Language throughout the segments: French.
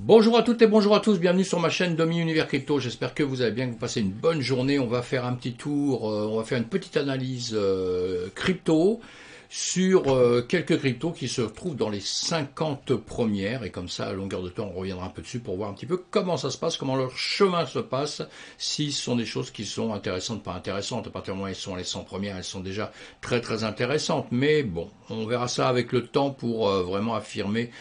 Bonjour à toutes et bonjour à tous, bienvenue sur ma chaîne Domi Univers Crypto, j'espère que vous allez bien, que vous passez une bonne journée. On va faire un petit tour, on va faire une petite analyse crypto sur quelques cryptos qui se retrouvent dans les 50 premières, et comme ça à longueur de temps on reviendra un peu dessus pour voir un petit peu comment ça se passe, comment leur chemin se passe, si ce sont des choses qui sont intéressantes, pas intéressantes. À partir du moment où elles sont les 100 premières, elles sont déjà très très intéressantes, mais bon, on verra ça avec le temps pour vraiment affirmer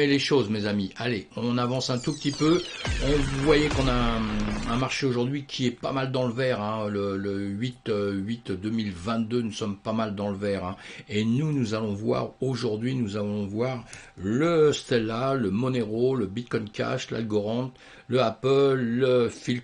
les choses, mes amis. Allez, on avance un tout petit peu. Vous voyez qu'on a un marché aujourd'hui qui est pas mal dans le vert. Hein. Le 8 2022, nous sommes pas mal dans le vert. Hein. Et nous allons voir aujourd'hui, nous allons voir le Stellar, le Monero, le Bitcoin Cash, l'Algorand, le Apple, le Phil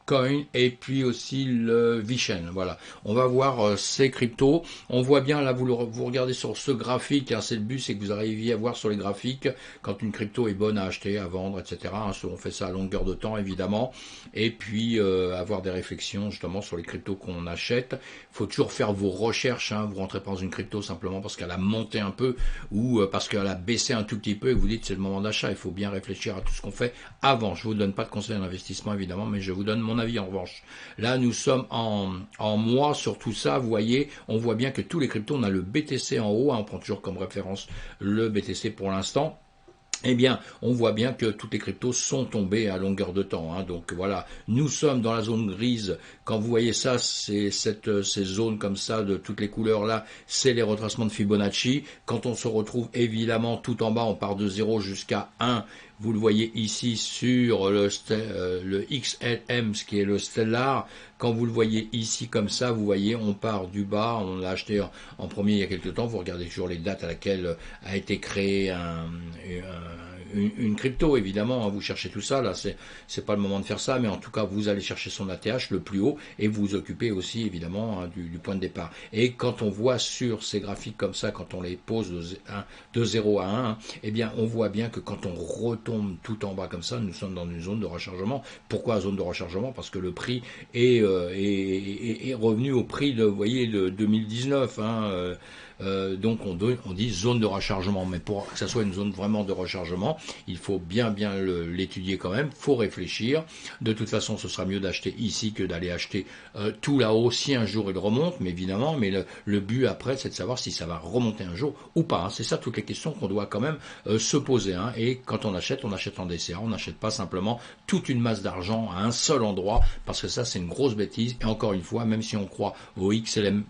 Coin et puis aussi le Vishen. Voilà, on va voir ces cryptos. On voit bien là, vous regardez sur ce graphique, hein, c'est le but, c'est que vous arriviez à voir sur les graphiques quand une crypto est bonne à acheter, à vendre, etc. Hein, on fait ça à longueur de temps évidemment, et puis avoir des réflexions justement sur les cryptos qu'on achète. Il faut toujours faire vos recherches. Hein, vous rentrez pas dans une crypto simplement parce qu'elle a monté un peu ou parce qu'elle a baissé un tout petit peu et que vous dites c'est le moment d'achat. Il faut bien réfléchir à tout ce qu'on fait avant. Je vous donne pas de conseils d'investissement évidemment, mais je vous donne mon avis en revanche. Là, nous sommes en mois sur tout ça. Vous voyez, on voit bien que tous les cryptos, on a le BTC en haut. Hein, on prend toujours comme référence le BTC pour l'instant. Eh bien, on voit bien que toutes les cryptos sont tombées à longueur de temps. Hein. Donc voilà, nous sommes dans la zone grise. Quand vous voyez ça, ces zones comme ça de toutes les couleurs là, c'est les retracements de Fibonacci. Quand on se retrouve évidemment tout en bas, on part de 0 jusqu'à 1. Vous le voyez ici sur le XLM, ce qui est le Stellar. Quand vous le voyez ici comme ça, vous voyez, on part du bas. On l'a acheté en premier il y a quelques temps. Vous regardez toujours les dates à laquelle a été créé une crypto, évidemment, hein, vous cherchez tout ça, là, c'est pas le moment de faire ça, mais en tout cas, vous allez chercher son ATH le plus haut et vous vous occupez aussi, évidemment, hein, du point de départ. Et quand on voit sur ces graphiques comme ça, quand on les pose de 0 à 1, eh bien, on voit bien que quand on retombe tout en bas comme ça, nous sommes dans une zone de rechargement. Pourquoi zone de rechargement? Parce que le prix est revenu au prix de, vous voyez, de 2019, hein, donc on dit zone de rechargement, mais pour que ça soit une zone vraiment de rechargement, il faut bien l'étudier quand même, faut réfléchir. De toute façon, ce sera mieux d'acheter ici que d'aller acheter tout là-haut si un jour il remonte, mais évidemment, mais le but après, c'est de savoir si ça va remonter un jour ou pas. Hein. C'est ça toutes les questions qu'on doit quand même se poser. Hein. Et quand on achète en DCA, on n'achète pas simplement toute une masse d'argent à un seul endroit, parce que ça c'est une grosse bêtise. Et encore une fois, même si on croit au XLM,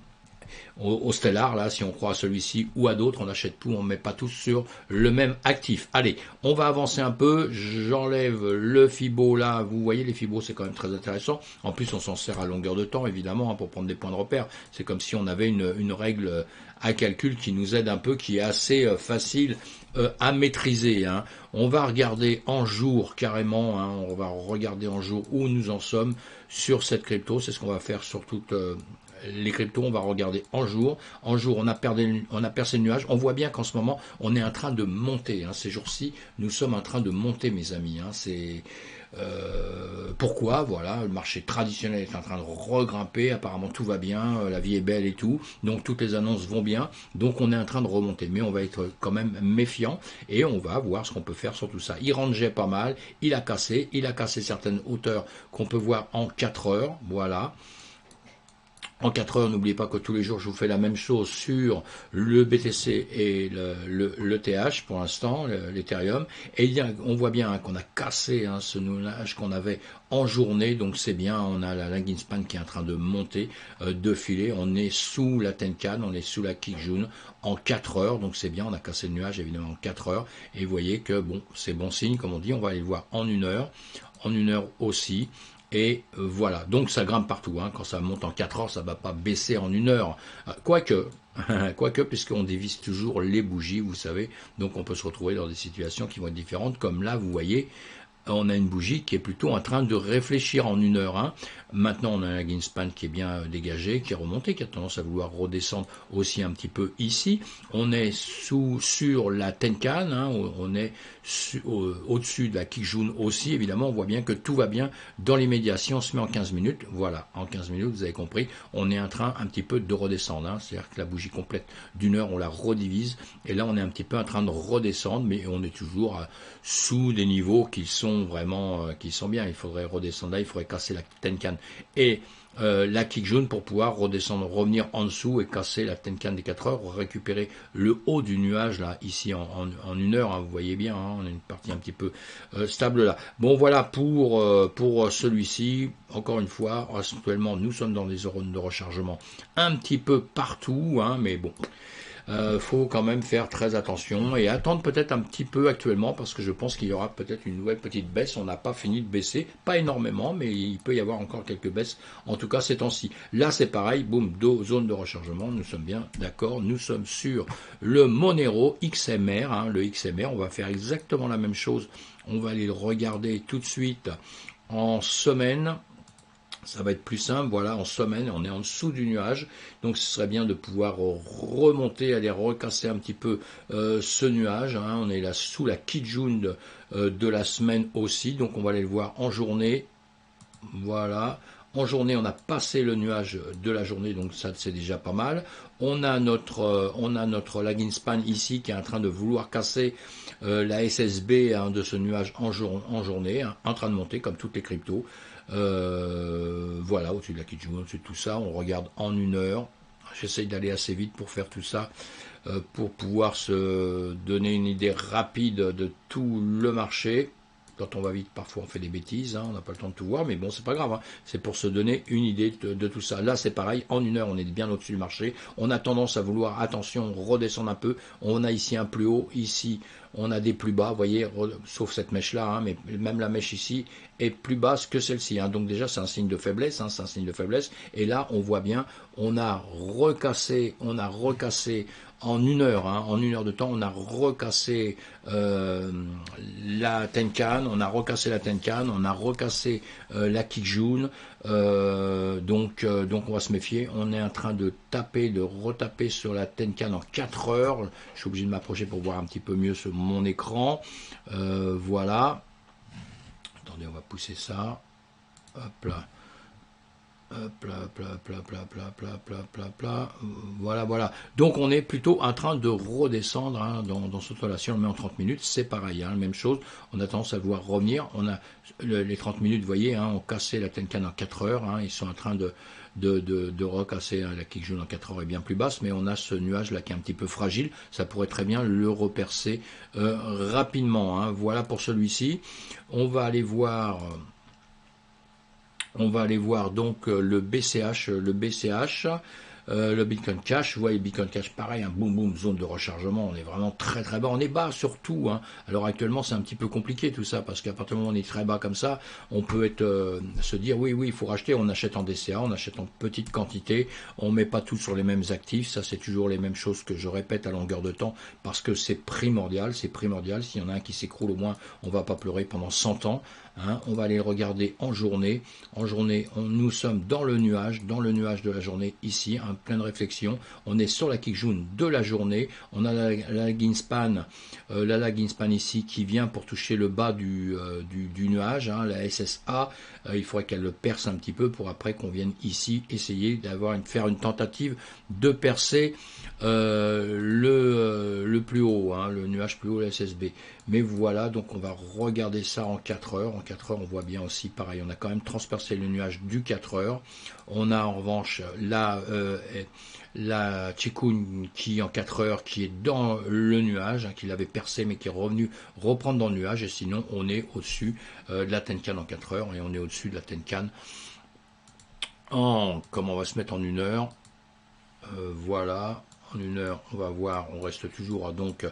au Stellar, là, si on croit à celui-ci ou à d'autres, on achète tout, on ne met pas tous sur le même actif. Allez, on va avancer un peu, j'enlève le Fibo là, vous voyez les Fibos c'est quand même très intéressant, en plus on s'en sert à longueur de temps évidemment hein, pour prendre des points de repère, c'est comme si on avait une règle à calcul qui nous aide un peu, qui est assez facile à maîtriser. Hein. On va regarder en jour carrément, hein, on va regarder en jour où nous en sommes sur cette crypto, c'est ce qu'on va faire sur toute les cryptos, on va regarder en jour. En jour, on a percé le nuage. On voit bien qu'en ce moment, on est en train de monter. Hein. Ces jours-ci, nous sommes en train de monter, mes amis. Hein. C'est pourquoi, voilà, le marché traditionnel est en train de regrimper. Apparemment, tout va bien, la vie est belle et tout. Donc, toutes les annonces vont bien. Donc, on est en train de remonter. Mais on va être quand même méfiant et on va voir ce qu'on peut faire sur tout ça. Il rangeait pas mal. Il a cassé certaines hauteurs qu'on peut voir en 4 heures. Voilà. En 4 heures, n'oubliez pas que tous les jours, je vous fais la même chose sur le BTC et le TH pour l'instant, l'Ethereum. Et on voit bien hein, qu'on a cassé hein, ce nuage qu'on avait en journée. Donc c'est bien, on a la Langing Span qui est en train de monter, de filer. On est sous la Tenkan, on est sous la Kijun en 4 heures. Donc c'est bien, on a cassé le nuage évidemment en 4 heures. Et vous voyez que bon, c'est bon signe, comme on dit. On va aller le voir en 1 heure. En 1 heure aussi. Et voilà, donc ça grimpe partout. Hein. Quand ça monte en 4 heures, ça ne va pas baisser en 1 heure. Quoique, puisqu'on dévisse toujours les bougies, vous savez. Donc on peut se retrouver dans des situations qui vont être différentes. Comme là, vous voyez, on a une bougie qui est plutôt en train de réfléchir en 1 heure. Hein. Maintenant, on a un lagging span qui est bien dégagé, qui est remonté, qui a tendance à vouloir redescendre aussi un petit peu ici. On est sur la Tenkan, hein, on est au-dessus de la Kijun aussi. Évidemment, on voit bien que tout va bien dans l'immédiat. Si on se met en 15 minutes, voilà, en 15 minutes, vous avez compris, on est en train un petit peu de redescendre. Hein. C'est-à-dire que la bougie complète d'1 heure, on la redivise. Et là, on est un petit peu en train de redescendre, mais on est toujours sous des niveaux qui sont vraiment qui sont bien. Il faudrait redescendre là, il faudrait casser la Tenkan et la Kijun pour pouvoir redescendre, revenir en dessous et casser la Tenkan des 4 heures, récupérer le haut du nuage là, ici en 1 heure, hein, vous voyez bien, hein, on a une partie un petit peu stable là. Bon voilà pour celui-ci, encore une fois, actuellement nous sommes dans des zones de rechargement un petit peu partout, hein, mais bon. Faut quand même faire très attention et attendre peut-être un petit peu actuellement parce que je pense qu'il y aura peut-être une nouvelle petite baisse. On n'a pas fini de baisser, pas énormément, mais il peut y avoir encore quelques baisses, en tout cas ces temps-ci. Là c'est pareil, boum, zone de rechargement, nous sommes bien d'accord, nous sommes sur le Monero XMR, hein, le XMR, on va faire exactement la même chose, on va aller le regarder tout de suite en semaine. Ça va être plus simple, voilà, en semaine, on est en dessous du nuage, donc ce serait bien de pouvoir remonter, aller recasser un petit peu ce nuage, hein. On est là sous la Kijun de la semaine aussi, donc on va aller le voir en journée, voilà, en journée on a passé le nuage de la journée, donc ça c'est déjà pas mal, on a notre lagging span ici qui est en train de vouloir casser la SSB, hein, de ce nuage en journée, hein, en train de monter comme toutes les cryptos. Voilà, au-dessus de la Kijun, au-dessus de tout ça, on regarde en 1 heure. J'essaye d'aller assez vite pour faire tout ça, pour pouvoir se donner une idée rapide de tout le marché. Quand on va vite, parfois on fait des bêtises, hein, on n'a pas le temps de tout voir, mais bon, c'est pas grave, hein, c'est pour se donner une idée de tout ça. Là, c'est pareil, en 1 heure, on est bien au-dessus du marché. On a tendance à vouloir, attention, redescendre un peu. On a ici un plus haut, ici, on a des plus bas, vous voyez, sauf cette mèche-là, hein, mais même la mèche ici est plus basse que celle-ci. Hein, donc déjà, c'est un signe de faiblesse, hein, c'est un signe de faiblesse. Et là, on voit bien, on a recassé en 1 heure, hein, en 1 heure de temps, on a recassé la Tenkan, on a recassé la Kijun, donc on va se méfier. On est en train de retaper sur la Tenkan en 4 heures. Je suis obligé de m'approcher pour voir un petit peu mieux sur mon écran. Voilà. Attendez, on va pousser ça. Hop là. Voilà. Donc on est plutôt en train de redescendre, hein, dans cette relation. On le met en 30 minutes, c'est pareil, hein, même chose. On a tendance à vouloir revenir. On a les 30 minutes, vous voyez, hein, on cassait la Tenkan en 4 heures. Hein, ils sont en train de recasser, hein, la Kijun en 4 heures est bien plus basse, mais on a ce nuage là qui est un petit peu fragile. Ça pourrait très bien le repercer rapidement. Hein. Voilà pour celui-ci. On va aller voir donc le BCH, le Bitcoin Cash. Vous voyez, Bitcoin Cash, pareil, un boum, zone de rechargement. On est vraiment très très bas. On est bas surtout. Hein. Alors actuellement, c'est un petit peu compliqué tout ça parce qu'à partir du moment où on est très bas comme ça, on peut se dire oui, il faut racheter. On achète en DCA, on achète en petite quantité. On met pas tout sur les mêmes actifs. Ça, c'est toujours les mêmes choses que je répète à longueur de temps parce que c'est primordial. C'est primordial. S'il y en a un qui s'écroule, au moins, on va pas pleurer pendant 100 ans. Hein, on va aller le regarder en journée. En journée, nous sommes dans le nuage de la journée ici, en pleine réflexion. On est sur la Kijun de la journée. On a la lagging span ici qui vient pour toucher le bas du nuage, hein, la SSA. Il faudrait qu'elle le perce un petit peu pour après qu'on vienne ici essayer faire une tentative de percer le plus haut, hein, le nuage plus haut, la SSB. Mais voilà, donc on va regarder ça en 4 heures. En 4 heures, on voit bien aussi, pareil, on a quand même transpercé le nuage du 4 heures. On a en revanche la Chikun qui en 4 heures, qui est dans le nuage, hein, qui l'avait percé mais qui est revenu reprendre dans le nuage. Et sinon, on est au-dessus de la Tenkan en 4 heures et on est au-dessus de la Tenkan comme on va se mettre en 1 heure. Voilà, en 1 heure, on va voir, on reste toujours donc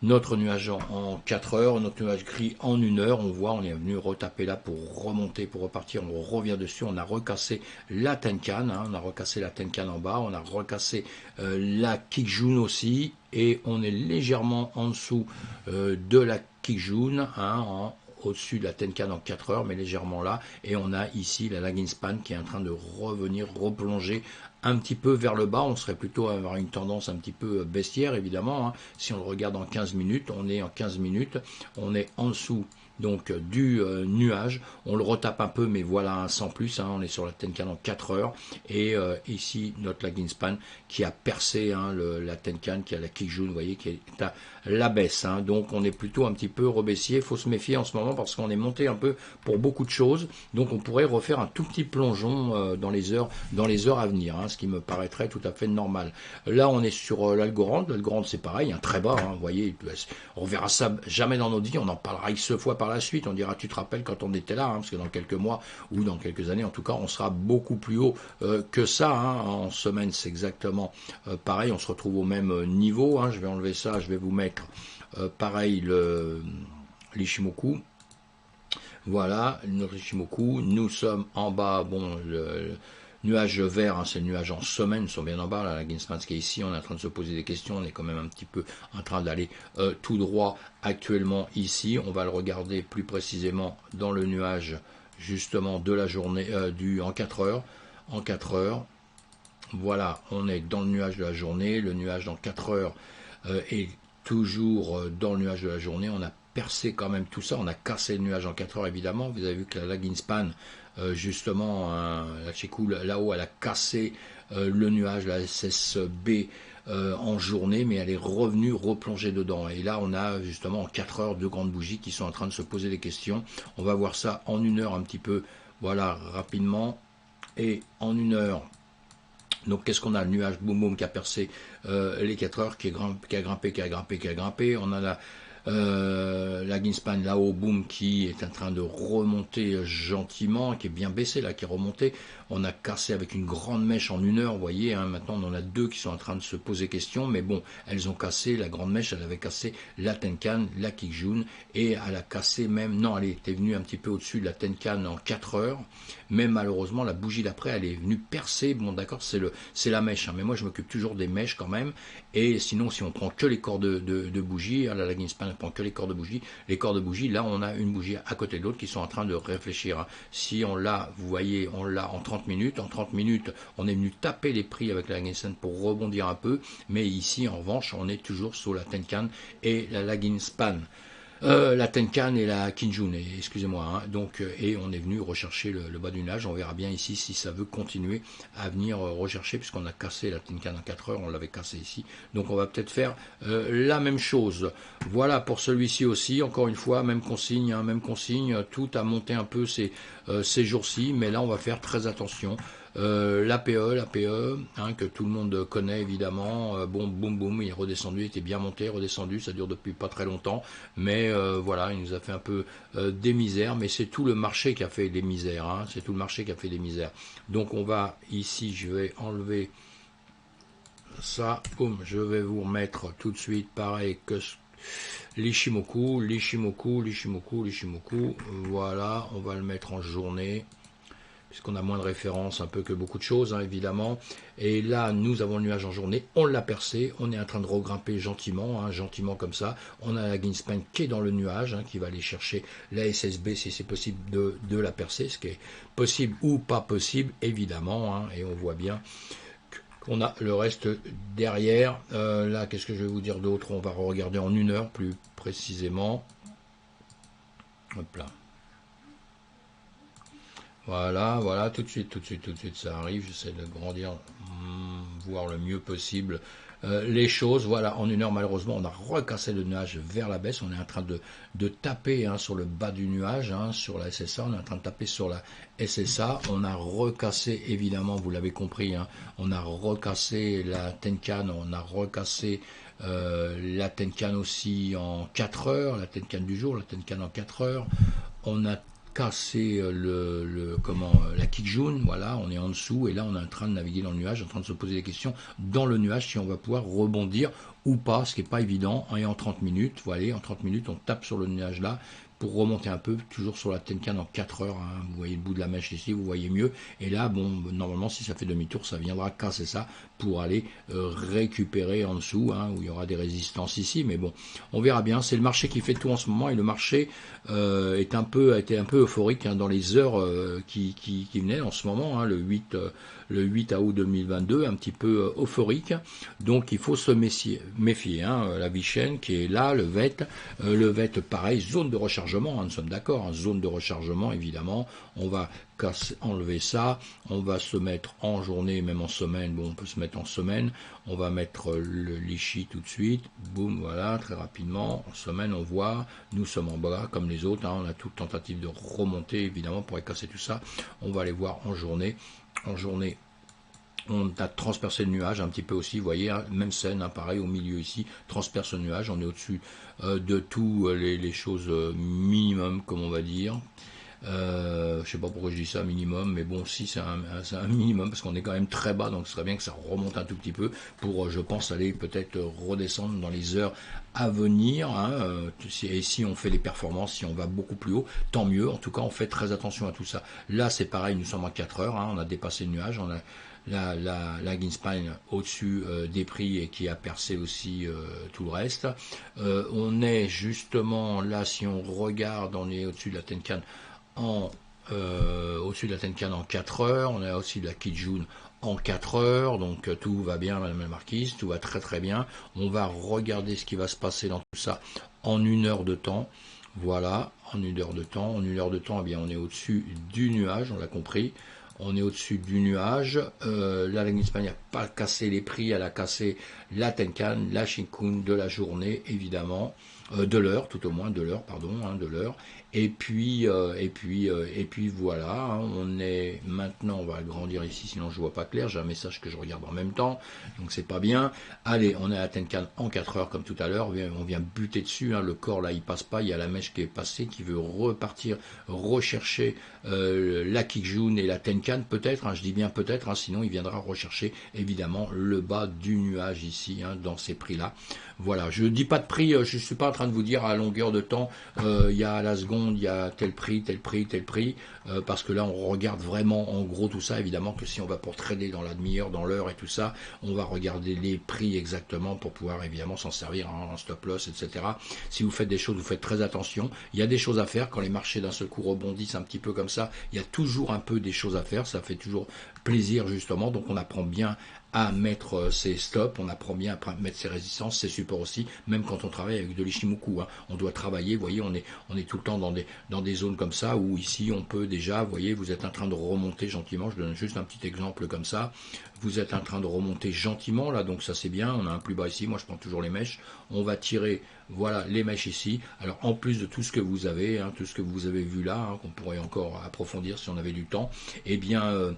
notre nuage en 4 heures, notre nuage gris en 1 heure. On voit, on est venu retaper là pour remonter, pour repartir. On revient dessus, on a recassé la Tenkan, hein, on a recassé la Tenkan en bas, on a recassé la Kijun aussi, et on est légèrement en dessous de la Kijun, hein, au-dessus de la Tenkan en 4 heures, mais légèrement là. Et on a ici la lagging span qui est en train de revenir, replonger un petit peu vers le bas. On serait plutôt à avoir une tendance un petit peu baissière, évidemment, hein. Si on le regarde en 15 minutes, on est en 15 minutes, on est en dessous donc du nuage, on le retape un peu, mais voilà, sans plus, hein, on est sur la Tenkan en 4 heures, et ici notre lagging span qui a percé, hein, la Tenkan, qui a la Kijun, vous voyez, qui est à la baisse, hein. Donc on est plutôt un petit peu rebaissier, il faut se méfier en ce moment parce qu'on est monté un peu pour beaucoup de choses, donc on pourrait refaire un tout petit plongeon dans les heures à venir, hein, ce qui me paraîtrait tout à fait normal. Là on est sur l'Algorand c'est pareil, hein, très bas, hein, vous voyez, on verra ça jamais dans notre vie, on en parlera X fois par la suite, on dira tu te rappelles quand on était là, hein, parce que dans quelques mois ou dans quelques années en tout cas on sera beaucoup plus haut que ça, hein. En semaine c'est exactement pareil, on se retrouve au même niveau, hein. Je vais enlever ça, je vais vous mettre pareil l'Ishimoku, voilà notre Ishimoku, nous sommes en bas, bon le nuage vert, hein, c'est le nuage en semaine, ils sont bien en bas, là, la Ginspan qui est ici, on est en train de se poser des questions, on est quand même un petit peu en train d'aller tout droit actuellement ici, on va le regarder plus précisément dans le nuage justement de la journée, en 4 heures, voilà, on est dans le nuage de la journée, le nuage dans 4 heures est toujours dans le nuage de la journée, on a percé quand même tout ça, on a cassé le nuage en 4 heures évidemment, vous avez vu que la lagging span justement la Chikou là-haut elle a cassé le nuage, la SSB en journée, mais elle est revenue replonger dedans, et là on a justement en 4 heures deux grandes bougies qui sont en train de se poser des questions. On va voir ça en 1 heure un petit peu, voilà, rapidement, et en 1 heure. Donc qu'est-ce qu'on a? Le nuage boum boum qui a percé les 4 heures, qui a grimpé, on a la Ginspan là-haut, boum, qui est en train de remonter gentiment, qui est bien baissé là, qui est remonté. On a cassé avec une grande mèche en 1 heure, vous voyez, hein, maintenant on en a 2 qui sont en train de se poser question, mais bon, elles ont cassé, la grande mèche, elle avait cassé la Tenkan, la Kijun, et elle a cassé même, non, elle était venue un petit peu au-dessus de la Tenkan en 4 heures, mais malheureusement, la bougie d'après, elle est venue percer, bon d'accord, c'est la mèche, hein, mais moi je m'occupe toujours des mèches quand même, et sinon, si on prend que les corps de bougie, hein, la Ginspan ne prend que les corps de bougie, là on a une bougie à côté de l'autre qui sont en train de réfléchir, hein. Si on l'a, vous voyez, on l'a en 30 minutes, on est venu taper les prix avec la Ginspan pour rebondir un peu, mais ici en revanche on est toujours sur la Tenkan et la lagging span. La Tenkan et la Kijun, excusez-moi, hein, donc, et on est venu rechercher le bas du nuage, on verra bien ici si ça veut continuer à venir rechercher, puisqu'on a cassé la Tenkan en 4 heures, on l'avait cassé ici, donc on va peut-être faire la même chose. Voilà pour celui-ci aussi, encore une fois, même consigne, hein, tout a monté un peu ces jours-ci, mais là on va faire très attention. L'APE, hein, que tout le monde connaît évidemment, bon, boum, boum, il est redescendu, il était bien monté, redescendu, ça dure depuis pas très longtemps, mais voilà, il nous a fait un peu des misères, mais c'est tout le marché qui a fait des misères, hein, c'est tout le marché qui a fait des misères. Donc on va, ici, je vais enlever ça, boum, je vais vous remettre tout de suite, pareil que l'Ishimoku, voilà, on va le mettre en journée, puisqu'on a moins de références un peu que beaucoup de choses, hein, évidemment. Et là, nous avons le nuage en journée, on l'a percé, on est en train de regrimper gentiment, hein, gentiment comme ça. On a la Ginspan qui est dans le nuage, hein, qui va aller chercher la SSB si c'est possible de la percer, ce qui est possible ou pas possible, évidemment, hein, et on voit bien qu'on a le reste derrière. Là, qu'est-ce que je vais vous dire d'autre? On va regarder en 1 heure plus précisément. Hop là. Voilà, tout de suite, ça arrive, j'essaie de grandir, voir le mieux possible les choses. Voilà, en 1 heure, malheureusement, on a recassé le nuage vers la baisse, on est en train de taper, hein, sur le bas du nuage, hein, sur la SSA, on est en train de taper sur la SSA, on a recassé, évidemment, vous l'avez compris, hein, on a recassé la Tenkan, on a recassé la Tenkan aussi en 4 heures, la Tenkan du jour, la Tenkan en 4 heures, on a casser la Kijun, voilà, on est en dessous, et là on est en train de naviguer dans le nuage, en train de se poser des questions dans le nuage si on va pouvoir rebondir ou pas, ce qui n'est pas évident, et en 30 minutes, voilà, en 30 minutes, on tape sur le nuage là, pour remonter un peu, toujours sur la Tenkan en 4 heures, hein. Vous voyez le bout de la mèche ici, vous voyez mieux, et là, bon, normalement, si ça fait demi-tour, ça viendra casser ça, pour aller récupérer en dessous, hein, où il y aura des résistances ici, mais bon, on verra bien, c'est le marché qui fait tout en ce moment, et le marché était un peu euphorique, hein, dans les heures qui venaient en ce moment, hein, le 8 août 2022, un petit peu euphorique, donc il faut se méfier, hein, la Vichen qui est là, le VET pareil, zone de rechargement, hein, nous sommes d'accord, hein, zone de rechargement évidemment, on va enlever ça, on va se mettre en journée, même en semaine, bon on peut se mettre en semaine, on va mettre le Lichi tout de suite, boum, voilà, très rapidement, en semaine on voit, nous sommes en bas comme les autres, hein, on a toute tentative de remonter évidemment pour casser tout ça, on va aller voir en journée, on a transpercé le nuage un petit peu aussi, vous voyez, hein, même scène, hein, pareil, au milieu ici, transperce le nuage, on est au-dessus de tout les choses minimum, comme on va dire. Je sais pas pourquoi je dis ça minimum, mais bon, si c'est un minimum parce qu'on est quand même très bas, donc ce serait bien que ça remonte un tout petit peu pour, je pense, aller peut-être redescendre dans les heures à venir, hein, et si on fait des performances, si on va beaucoup plus haut, tant mieux. En tout cas, on fait très attention à tout ça. Là, c'est pareil, nous sommes à 4 heures, hein, on a dépassé le nuage, on a la Ginspine au-dessus des prix et qui a percé aussi tout le reste. On est justement là, si on regarde, on est au-dessus de la Tenkan au-dessus de la Tenkan en 4 heures, on a aussi de la Kijun en 4 heures, donc tout va bien Madame la Marquise, tout va très très bien. On va regarder ce qui va se passer dans tout ça en 1 heure de temps. Voilà, en 1 heure de temps. En 1 heure de temps, eh bien, on est au-dessus du nuage, on l'a compris. On est au-dessus du nuage. Là, la Espagne n'a pas cassé les prix, elle a cassé la Tenkan, la Shinkun de la journée, évidemment. De l'heure, tout au moins, de l'heure, pardon, hein, de l'heure. Et puis voilà, hein, on est maintenant, on va agrandir ici, sinon je vois pas clair, j'ai un message que je regarde en même temps, donc c'est pas bien. Allez, on est à Tenkan en 4 heures comme tout à l'heure, on vient buter dessus, hein, le corps là il passe pas, il y a la mèche qui est passée, qui veut repartir, rechercher la Kijun et la Tenkan peut-être, hein, je dis bien peut-être, hein, sinon il viendra rechercher évidemment le bas du nuage ici, hein, dans ces prix là. Voilà, je ne dis pas de prix, je ne suis pas en train de vous dire à longueur de temps, il y a à la seconde, il y a tel prix, parce que là on regarde vraiment en gros tout ça, évidemment que si on va pour trader dans la demi-heure, dans l'heure et tout ça, on va regarder les prix exactement pour pouvoir évidemment s'en servir en stop loss, etc. Si vous faites des choses, vous faites très attention, il y a des choses à faire, quand les marchés d'un seul coup rebondissent un petit peu comme ça, il y a toujours un peu des choses à faire, ça fait toujours plaisir justement, donc on apprend bien à mettre ses stops, on apprend bien à mettre ses résistances, ses supports aussi, même quand on travaille avec de l'Ishimoku, hein. On doit travailler, vous voyez, on est tout le temps dans des zones comme ça, où ici on peut déjà, vous voyez, vous êtes en train de remonter gentiment, je donne juste un petit exemple comme ça, vous êtes en train de remonter gentiment, là, donc ça c'est bien, on a un plus bas ici, moi je prends toujours les mèches, on va tirer, voilà, les mèches ici, alors en plus de tout ce que vous avez, hein, tout ce que vous avez vu là, hein, qu'on pourrait encore approfondir si on avait du temps, eh bien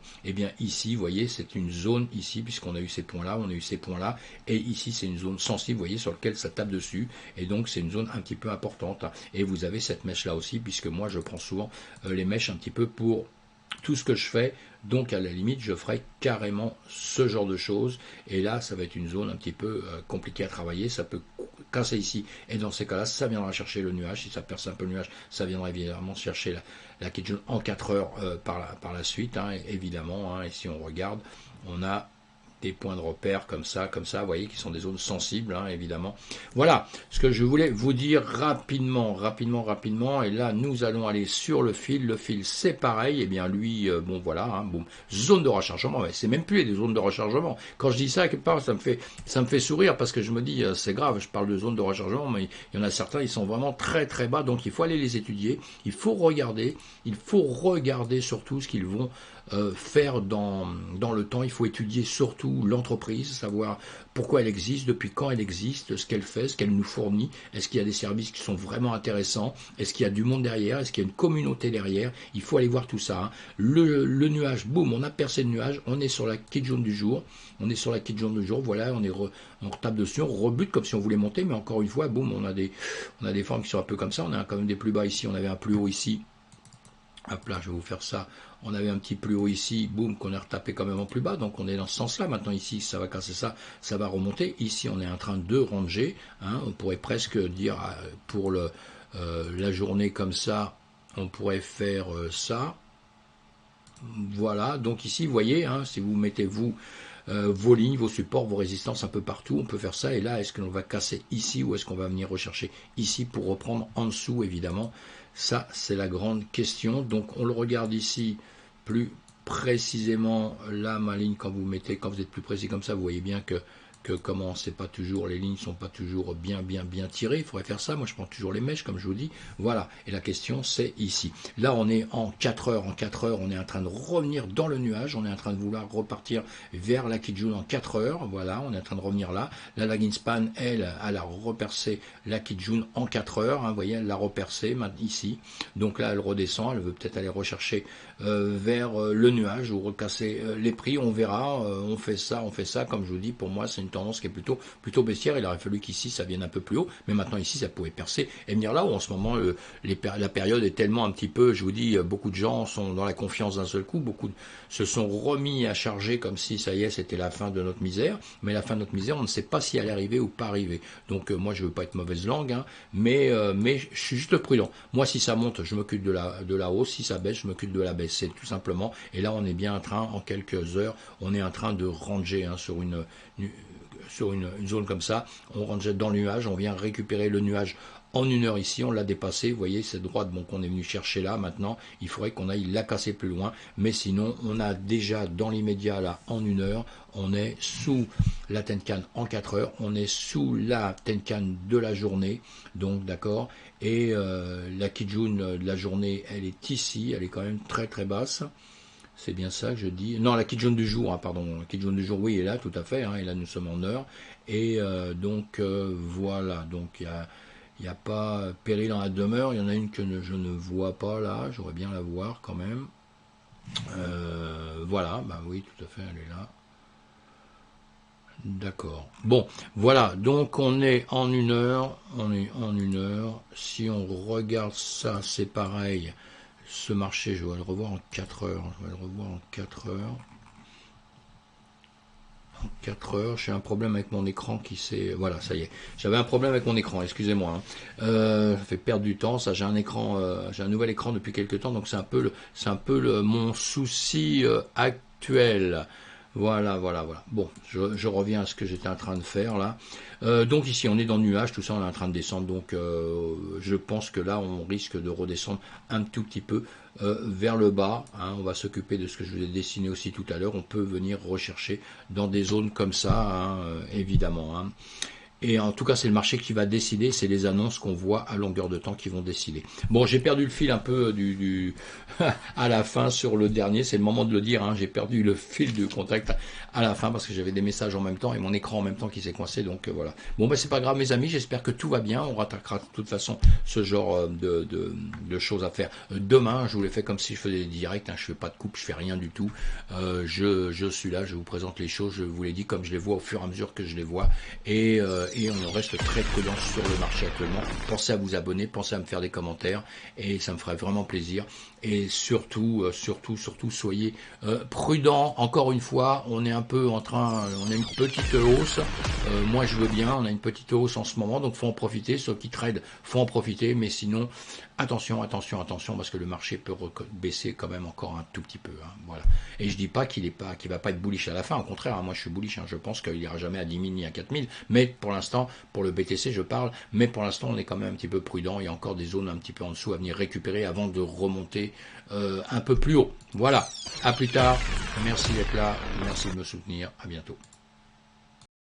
ici, vous voyez, c'est une zone ici, puisqu'on a eu ces points là, on a eu ces points là, et ici c'est une zone sensible, vous voyez, sur laquelle ça tape dessus, et donc c'est une zone un petit peu importante, hein. Et vous avez cette mèche là aussi, puisque moi je prends souvent les mèches un petit peu pour tout ce que je fais, donc à la limite je ferai carrément ce genre de choses, et là ça va être une zone un petit peu compliquée à travailler, ça peut casser ici, et dans ces cas-là ça viendra chercher le nuage, si ça perce un peu le nuage, ça viendra évidemment chercher la Kijun en 4 heures par la suite, hein, évidemment, hein, et si on regarde, on a des points de repère comme ça, vous voyez, qui sont des zones sensibles, hein, évidemment. Voilà ce que je voulais vous dire rapidement, et là, nous allons aller sur le fil c'est pareil, et bien lui, bon, voilà, hein, bon, zone de rechargement, mais c'est même plus des zones de rechargement. Quand je dis ça, quelque part, ça me fait sourire, parce que je me dis, c'est grave, je parle de zones de rechargement, mais il y en a certains, ils sont vraiment très très bas, donc il faut aller les étudier, il faut regarder surtout ce qu'ils vont faire dans le temps, il faut étudier surtout l'entreprise, savoir pourquoi elle existe, depuis quand elle existe, ce qu'elle fait, ce qu'elle nous fournit, est-ce qu'il y a des services qui sont vraiment intéressants, est-ce qu'il y a du monde derrière, est-ce qu'il y a une communauté derrière, il faut aller voir tout ça, hein. Le nuage, boum, on a percé le nuage, on est sur la Kijun du jour, voilà, on retape dessus, on rebute comme si on voulait monter, mais encore une fois, boum, on a des formes qui sont un peu comme ça, on a quand même des plus bas ici, on avait un plus haut ici, Hop là, je vais vous faire ça. On avait un petit plus haut ici, boum, qu'on a retapé quand même en plus bas. Donc on est dans ce sens-là. Maintenant ici, ça va casser ça, ça va remonter. Ici, on est en train de ranger. Hein. On pourrait presque dire pour la journée comme ça, on pourrait faire ça. Voilà. Donc ici, vous voyez, hein, si vous mettez vos lignes, vos supports, vos résistances un peu partout, on peut faire ça. Et là, est-ce qu'on va casser ici ou est-ce qu'on va venir rechercher ici pour reprendre en dessous, évidemment. Ça, c'est la grande question. Donc, on le regarde ici plus précisément. Là, ma ligne, quand vous êtes plus précis comme ça, vous voyez bien que comment c'est pas toujours, les lignes sont pas toujours bien tirées. Il faudrait faire ça. Moi, je prends toujours les mèches, comme je vous dis. Voilà. Et la question, c'est ici. Là, on est en 4 heures. En 4 heures, on est en train de revenir dans le nuage. On est en train de vouloir repartir vers la Kijun en 4 heures. Voilà. On est en train de revenir là. La lagging span, elle a repercé la Kijun en 4 heures. Hein, vous voyez, elle l'a repercé ici. Donc là, elle redescend. Elle veut peut-être aller rechercher vers le nuage ou recasser les prix. On verra. On fait ça. Comme je vous dis, pour moi, c'est une tendance qui est plutôt baissière. Il aurait fallu qu'ici ça vienne un peu plus haut, mais maintenant ici ça pouvait percer et venir là où en ce moment la période est tellement un petit peu, je vous dis, beaucoup de gens sont dans la confiance d'un seul coup, beaucoup se sont remis à charger comme si ça y est c'était la fin de notre misère, mais la fin de notre misère on ne sait pas si elle est arrivée ou pas arrivée. Donc moi je veux pas être mauvaise langue, hein, mais je suis juste prudent. Moi si ça monte je m'occupe de la hausse, si ça baisse je m'occupe de la baisse, c'est tout simplement. Et là on est bien en train, en quelques heures, on est en train de ranger sur une zone comme ça, on rentre dans le nuage, on vient récupérer le nuage en 1 heure ici, on l'a dépassé, vous voyez, cette droite qu'on est venu chercher là, maintenant, il faudrait qu'on aille la casser plus loin, mais sinon, on a déjà dans l'immédiat là, en 1 heure, on est sous la Tenkan en 4 heures, on est sous la Tenkan de la journée, donc d'accord, et la Kijun de la journée, elle est ici, elle est quand même très très basse. C'est bien ça que je dis. Non, la Kijun du jour, hein, pardon. La Kijun du jour, oui, est là, tout à fait. Hein, et là, nous sommes en heure. Et donc, voilà. Donc, il n'y a pas péril dans la demeure. Il y en a une que je ne vois pas là. J'aurais bien la voir quand même. Voilà. Bah oui, tout à fait, elle est là. D'accord. Bon, voilà. Donc, on est en 1 heure. On est en 1 heure. Si on regarde ça, c'est pareil. Ce marché, je vais le revoir en 4 heures. Je vais le revoir en 4 heures. En 4 heures, j'ai un problème avec mon écran qui s'est... Voilà, ça y est. J'avais un problème avec mon écran, excusez-moi. Hein. Ça fait perdre du temps. Ça, j'ai un écran, j'ai un nouvel écran depuis quelques temps, donc c'est un peu mon souci actuel. Voilà. Bon, je reviens à ce que j'étais en train de faire là. Donc ici, on est dans le nuage, tout ça, on est en train de descendre. Donc, je pense que là, on risque de redescendre un tout petit peu vers le bas. Hein. On va s'occuper de ce que je vous ai dessiné aussi tout à l'heure. On peut venir rechercher dans des zones comme ça, hein, évidemment. Hein. Et en tout cas, c'est le marché qui va décider, c'est les annonces qu'on voit à longueur de temps qui vont décider. Bon, j'ai perdu le fil un peu à la fin sur le dernier, c'est le moment de le dire, hein, j'ai perdu le fil du contact à la fin parce que j'avais des messages en même temps et mon écran en même temps qui s'est coincé, donc voilà. Bon, ben c'est pas grave mes amis, j'espère que tout va bien, on rattaquera de toute façon ce genre de choses à faire. Demain, je vous l'ai fait comme si je faisais des directs, hein, je fais pas de coupe, je fais rien du tout, je suis là, je vous présente les choses, je vous l'ai dit comme je les vois au fur et à mesure que je les vois, et on reste très prudent sur le marché actuellement. Pensez à vous abonner, pensez à me faire des commentaires et ça me ferait vraiment plaisir. Et surtout, soyez prudents. Encore une fois, on est un peu en train, on a une petite hausse. Moi, je veux bien, on a une petite hausse en ce moment, donc faut en profiter. Ceux qui tradent, faut en profiter, mais sinon, attention, parce que le marché peut baisser quand même encore un tout petit peu. Hein, voilà. Et je dis pas qu'il va pas être bullish à la fin. Au contraire, hein, moi, je suis bullish. Hein, je pense qu'il ira jamais à 10 000 ni à 4 000. Mais pour l'instant, pour le BTC, je parle. Mais pour l'instant, on est quand même un petit peu prudent. Il y a encore des zones un petit peu en dessous à venir récupérer avant de remonter un peu plus haut. Voilà. À plus tard. Merci d'être là. Merci de me soutenir. À bientôt.